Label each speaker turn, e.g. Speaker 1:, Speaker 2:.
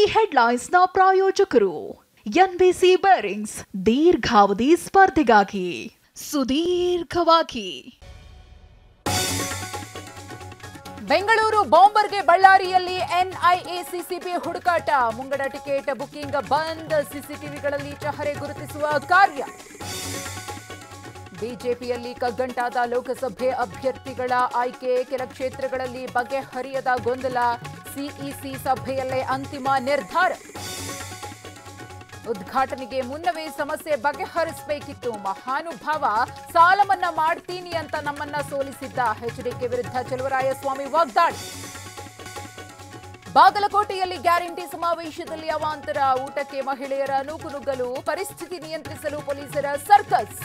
Speaker 1: ಈ ಹೆಡ್ಲೈನ್ಸ್ನ ಪ್ರಾಯೋಜಕರು NBC bearings ದೀರ್ಘಾವಧಿ ಸ್ಪರ್ಧೆಗಾಗಿ ಸುದೀರ್ಘವಾಗಿ.
Speaker 2: ಬೆಂಗಳೂರು ಬಾಂಬರ್ಗೆ ಬಳ್ಳಾರಿಯಲ್ಲಿ ಎನ್ಐಎ ಸಿಸಿಬಿ ಹುಡುಕಾಟ. ಮುಂಗಡ ಟಿಕೆಟ್ ಬುಕಿಂಗ್ ಬಂದ್, ಸಿಸಿಟಿವಿಗಳಲ್ಲಿ ಚಹರೆ ಗುರುತಿಸುವ ಕಾರ್ಯ. ಬಿಜೆಪಿಯಲ್ಲಿ ಕಗ್ಗಂಟಾದ ಲೋಕಸಭೆ ಅಭ್ಯರ್ಥಿಗಳ ಆಯ್ಕೆ, ಕೆಲ ಕ್ಷೇತ್ರಗಳಲ್ಲಿ ಬಗೆಹರಿಯದ ಗೊಂದಲ. ಸಿಇಸಿ ಸಭೆಯಲ್ಲೇ ಅಂತಿಮ ನಿರ್ಧಾರ. ಉದ್ಘಾಟನೆಗೆ ಮುನ್ನವೇ ಸಮಸ್ಯೆ ಬಗೆಹರಿಸಬೇಕಿತ್ತು. ಮಹಾನುಭಾವ ಸಾಲ ಮನ್ನಾ ಮಾಡ್ತೀನಿ ಅಂತ ನಮ್ಮನ್ನ ಸೋಲಿಸಿದ್ದ. ಎಚ್ಡಿಕೆ ವಿರುದ್ಧ ಚಲುವರಾಯಸ್ವಾಮಿ ವಾಗ್ದಾಳಿ. ಬಾಗಲಕೋಟೆಯಲ್ಲಿ ಗ್ಯಾರಂಟಿ ಸಮಾವೇಶದಲ್ಲಿ ಅವಾಂತರ. ಊಟಕ್ಕೆ ಮಹಿಳೆಯರ ನೂಕುನುಗ್ಗಲು, ಪರಿಸ್ಥಿತಿ ನಿಯಂತ್ರಿಸಲು ಪೊಲೀಸರ ಸರ್ಕಸ್.